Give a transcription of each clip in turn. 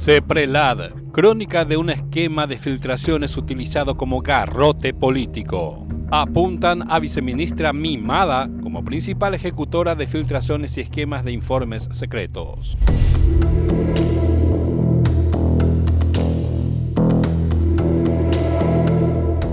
CEPRELAD, crónica de un esquema de filtraciones utilizado como garrote político. Apuntan a viceministra mimada como principal ejecutora de filtraciones y esquemas de informes secretos.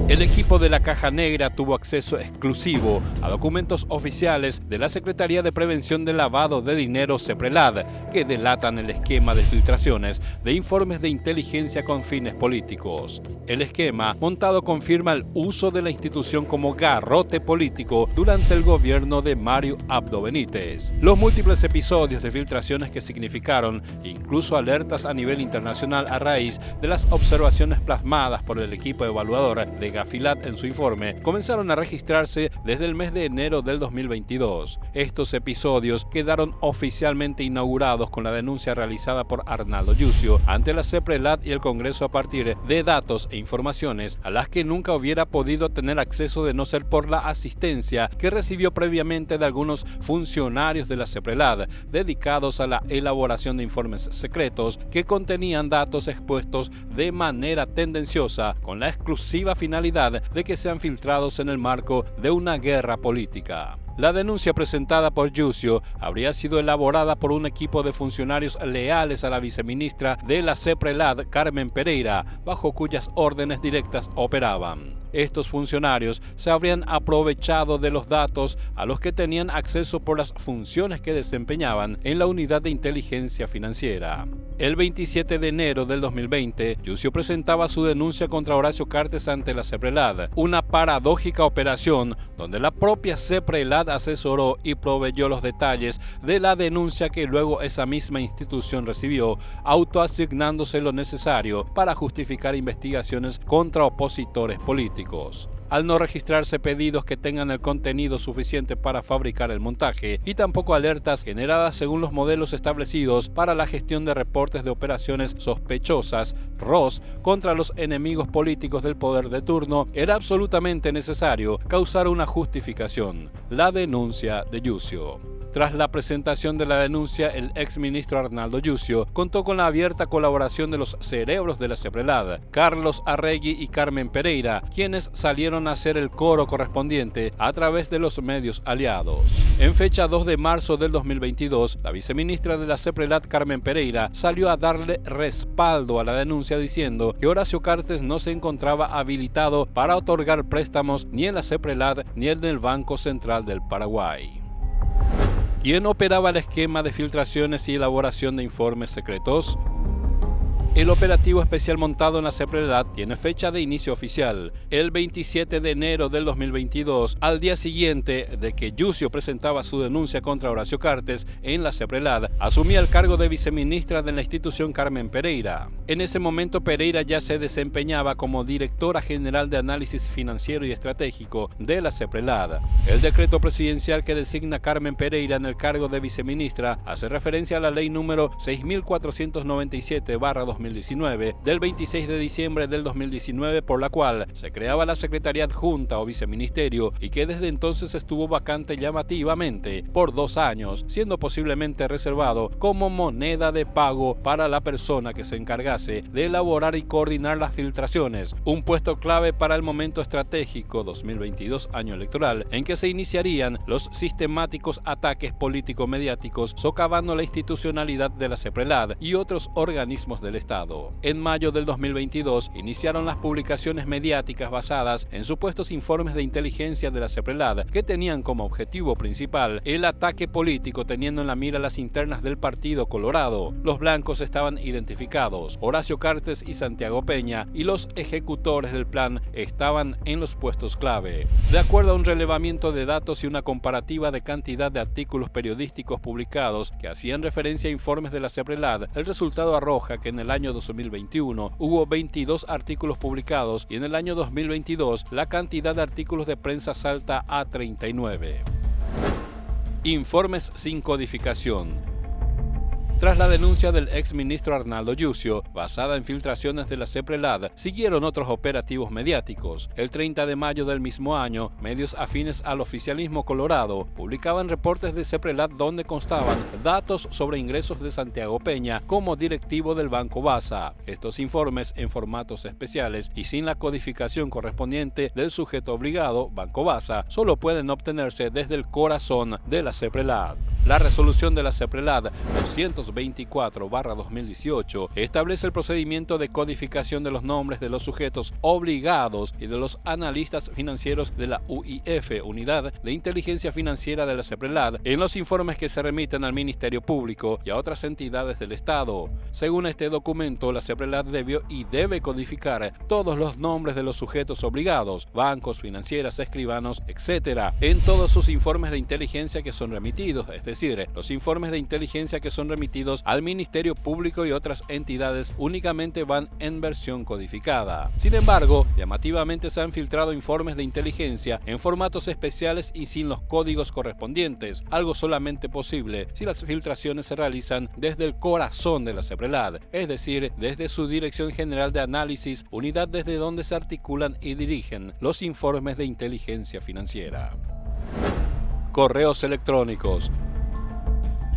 El equipo de la Caja Negra tuvo acceso exclusivo a documentos oficiales de la Secretaría de Prevención del Lavado de Dinero CEPRELAD, que delatan el esquema de filtraciones de informes de inteligencia con fines políticos. El esquema montado confirma el uso de la institución como garrote político durante el gobierno de Mario Abdo Benítez. Los múltiples episodios de filtraciones que significaron incluso alertas a nivel internacional a raíz de las observaciones plasmadas por el equipo evaluador de Gafilat en su informe, comenzaron a registrarse desde el mes de enero del 2022. Estos episodios quedaron oficialmente inaugurados con la denuncia realizada por Arnaldo Yucio ante la CEPRELAD y el Congreso a partir de datos e informaciones a las que nunca hubiera podido tener acceso de no ser por la asistencia que recibió previamente de algunos funcionarios de la CEPRELAD dedicados a la elaboración de informes secretos que contenían datos expuestos de manera tendenciosa con la exclusiva finalidad de que sean filtrados en el marco de una guerra política. La denuncia presentada por Yucio habría sido elaborada por un equipo de funcionarios leales a la viceministra de la CEPRELAD, Carmen Pereira, bajo cuyas órdenes directas operaban. Estos funcionarios se habrían aprovechado de los datos a los que tenían acceso por las funciones que desempeñaban en la unidad de inteligencia financiera. El 27 de enero del 2020, Yucio presentaba su denuncia contra Horacio Cartes ante la CEPRELAD, una paradójica operación donde la propia CEPRELAD asesoró y proveyó los detalles de la denuncia que luego esa misma institución recibió, autoasignándose lo necesario para justificar investigaciones contra opositores políticos. Al no registrarse pedidos que tengan el contenido suficiente para fabricar el montaje y tampoco alertas generadas según los modelos establecidos para la gestión de reportes de operaciones sospechosas, ROS, contra los enemigos políticos del poder de turno, era absolutamente necesario causar una justificación: la denuncia de Yucio. Tras la presentación de la denuncia, el exministro Arnaldo Yucio contó con la abierta colaboración de los cerebros de la CEPRELAD, Carlos Arregui y Carmen Pereira, quienes salieron a hacer el coro correspondiente a través de los medios aliados. En fecha 2 de marzo del 2022, la viceministra de la CEPRELAD, Carmen Pereira, salió a darle respaldo a la denuncia diciendo que Horacio Cartes no se encontraba habilitado para otorgar préstamos ni en la CEPRELAD ni en el Banco Central del Paraguay. ¿Quién operaba el esquema de filtraciones y elaboración de informes secretos? El operativo especial montado en la CEPRELAD tiene fecha de inicio oficial, el 27 de enero del 2022, al día siguiente de que Yucio presentaba su denuncia contra Horacio Cartes en la CEPRELAD. Asumía el cargo de viceministra de la institución Carmen Pereira. En ese momento Pereira ya se desempeñaba como directora general de análisis financiero y estratégico de la CEPRELAD. El decreto presidencial que designa Carmen Pereira en el cargo de viceministra hace referencia a la ley número 6497/2019 del 26 de diciembre del 2019, por la cual se creaba la Secretaría Adjunta o Viceministerio y que desde entonces estuvo vacante llamativamente por 2 años, siendo posiblemente reservado como moneda de pago para la persona que se encargase de elaborar y coordinar las filtraciones, un puesto clave para el momento estratégico 2022, año electoral, en que se iniciarían los sistemáticos ataques político-mediáticos socavando la institucionalidad de la CEPRELAD y otros organismos del Estado. En mayo del 2022 iniciaron las publicaciones mediáticas basadas en supuestos informes de inteligencia de la CEPRELAD que tenían como objetivo principal el ataque político, teniendo en la mira las internas del Partido Colorado. Los blancos estaban identificados, Horacio Cartes y Santiago Peña, y los ejecutores del plan estaban en los puestos clave. De acuerdo a un relevamiento de datos y una comparativa de cantidad de artículos periodísticos publicados que hacían referencia a informes de la CEPRELAD, el resultado arroja que en el año 2021 hubo 22 artículos publicados y en el año 2022 la cantidad de artículos de prensa salta a 39. Informes sin codificación. Tras la denuncia del exministro Arnaldo Yucio, basada en filtraciones de la CEPRELAD, siguieron otros operativos mediáticos. El 30 de mayo del mismo año, medios afines al oficialismo colorado publicaban reportes de CEPRELAD donde constaban datos sobre ingresos de Santiago Peña como directivo del Banco Basa. Estos informes, en formatos especiales y sin la codificación correspondiente del sujeto obligado, Banco Basa, solo pueden obtenerse desde el corazón de la CEPRELAD. La resolución de la CEPRELAD 224/2018 establece el procedimiento de codificación de los nombres de los sujetos obligados y de los analistas financieros de la UIF, Unidad de Inteligencia Financiera de la CEPRELAD, en los informes que se remiten al Ministerio Público y a otras entidades del Estado. Según este documento, la CEPRELAD debió y debe codificar todos los nombres de los sujetos obligados, bancos, financieras, escribanos, etc., en todos sus informes de inteligencia que son remitidos, es decir, los informes de inteligencia que son remitidos al Ministerio Público y otras entidades únicamente van en versión codificada. Sin embargo, llamativamente se han filtrado informes de inteligencia en formatos especiales y sin los códigos correspondientes, algo solamente posible si las filtraciones se realizan desde el corazón de la CEPRELAD, es decir, desde su Dirección General de Análisis, unidad desde donde se articulan y dirigen los informes de inteligencia financiera. Correos electrónicos.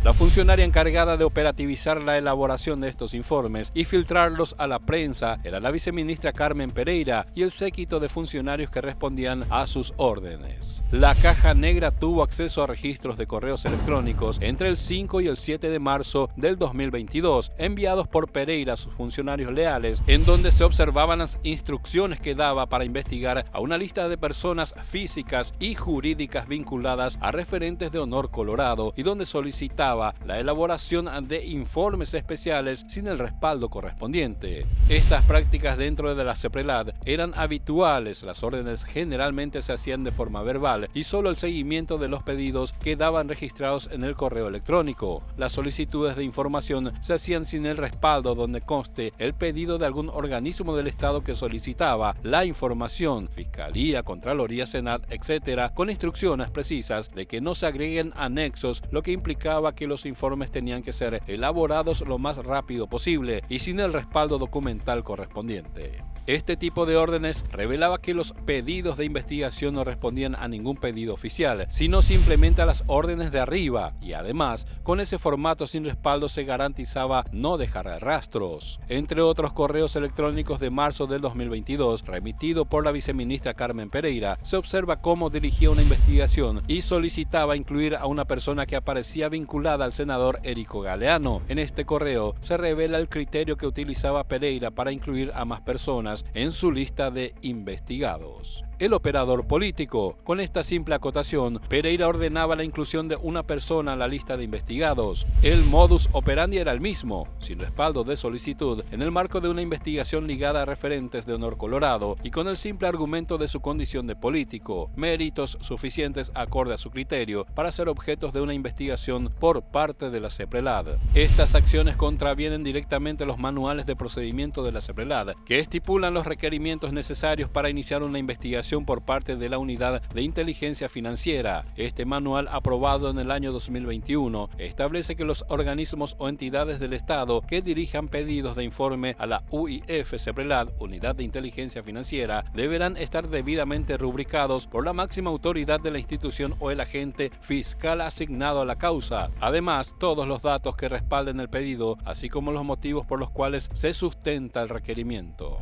La funcionaria encargada de operativizar la elaboración de estos informes y filtrarlos a la prensa era la viceministra Carmen Pereira y el séquito de funcionarios que respondían a sus órdenes. La Caja Negra tuvo acceso a registros de correos electrónicos entre el 5 y el 7 de marzo del 2022, enviados por Pereira a sus funcionarios leales, en donde se observaban las instrucciones que daba para investigar a una lista de personas físicas y jurídicas vinculadas a referentes de Honor Colorado y donde solicitaba la elaboración de informes especiales sin el respaldo correspondiente. Estas prácticas dentro de la CEPRELAD eran habituales, las órdenes generalmente se hacían de forma verbal y solo el seguimiento de los pedidos quedaban registrados en el correo electrónico. Las solicitudes de información se hacían sin el respaldo donde conste el pedido de algún organismo del Estado que solicitaba la información, Fiscalía, Contraloría, Senat, etc., con instrucciones precisas de que no se agreguen anexos, lo que implicaba que los informes tenían que ser elaborados lo más rápido posible y sin el respaldo documental correspondiente. Este tipo de órdenes revelaba que los pedidos de investigación no respondían a ningún pedido oficial, sino simplemente a las órdenes de arriba, y además, con ese formato sin respaldo se garantizaba no dejar rastros. Entre otros correos electrónicos de marzo del 2022, remitido por la viceministra Carmen Pereira, se observa cómo dirigía una investigación y solicitaba incluir a una persona que aparecía vinculada al senador Érico Galeano. En este correo se revela el criterio que utilizaba Pereira para incluir a más personas en su lista de investigados. El operador político. Con esta simple acotación, Pereira ordenaba la inclusión de una persona en la lista de investigados. El modus operandi era el mismo, sin respaldo de solicitud, en el marco de una investigación ligada a referentes de Honor Colorado y con el simple argumento de su condición de político, méritos suficientes acorde a su criterio para ser objetos de una investigación por parte de la CEPRELAD. Estas acciones contravienen directamente los manuales de procedimiento de la CEPRELAD, que estipulan los requerimientos necesarios para iniciar una investigación por parte de la Unidad de Inteligencia Financiera. Este manual, aprobado en el año 2021, establece que los organismos o entidades del Estado que dirijan pedidos de informe a la UIF CEPRELAD, Unidad de Inteligencia Financiera, deberán estar debidamente rubricados por la máxima autoridad de la institución o el agente fiscal asignado a la causa. Además, todos los datos que respalden el pedido, así como los motivos por los cuales se sustenta el requerimiento.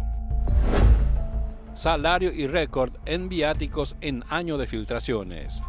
Salario y récord en viáticos en año de filtraciones.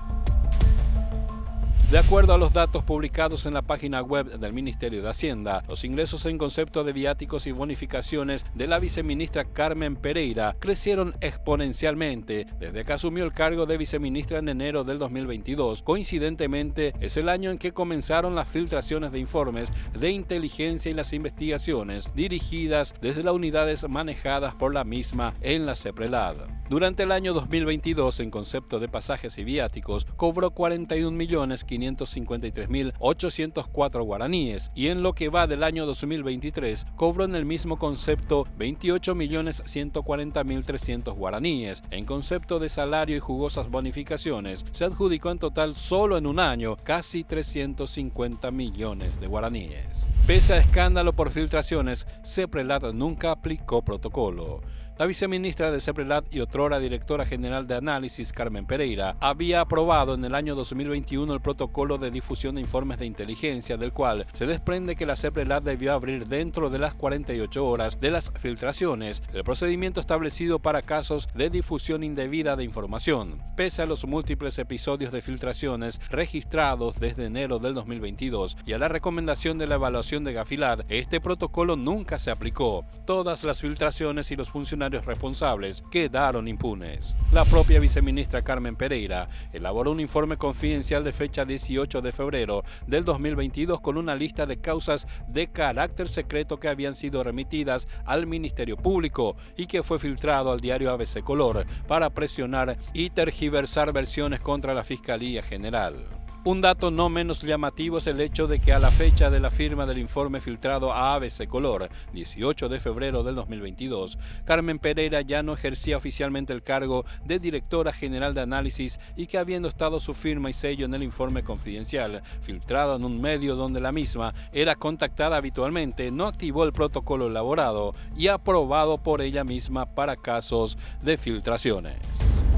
De acuerdo a los datos publicados en la página web del Ministerio de Hacienda, los ingresos en concepto de viáticos y bonificaciones de la viceministra Carmen Pereira crecieron exponencialmente desde que asumió el cargo de viceministra en enero del 2022. Coincidentemente, es el año en que comenzaron las filtraciones de informes de inteligencia y las investigaciones dirigidas desde las unidades manejadas por la misma en la CEPRELAD. Durante el año 2022, en concepto de pasajes y viáticos, cobró 41.500.000 553.804 guaraníes y en lo que va del año 2023 cobró en el mismo concepto 28.140.300 guaraníes. En concepto de salario y jugosas bonificaciones se adjudicó en total solo en un año casi 350 millones de guaraníes. Pese a escándalo por filtraciones, CEPRELAD nunca aplicó protocolo. La viceministra de CEPRELAD y otrora directora general de análisis, Carmen Pereira, había aprobado en el año 2021 el protocolo de difusión de informes de inteligencia, del cual se desprende que la CEPRELAD debió abrir dentro de las 48 horas de las filtraciones el procedimiento establecido para casos de difusión indebida de información. Pese a los múltiples episodios de filtraciones registrados desde enero del 2022 y a la recomendación de la evaluación de Gafilad, este protocolo nunca se aplicó. Todas las filtraciones y los funcionarios responsables quedaron impunes. La propia viceministra Carmen Pereira elaboró un informe confidencial de fecha 18 de febrero del 2022 con una lista de causas de carácter secreto que habían sido remitidas al Ministerio Público y que fue filtrado al diario ABC Color para presionar y tergiversar versiones contra la Fiscalía General. Un dato no menos llamativo es el hecho de que a la fecha de la firma del informe filtrado a ABC Color, 18 de febrero del 2022, Carmen Pereira ya no ejercía oficialmente el cargo de directora general de análisis y que, habiendo estado su firma y sello en el informe confidencial, filtrado en un medio donde la misma era contactada habitualmente, no activó el protocolo elaborado y aprobado por ella misma para casos de filtraciones.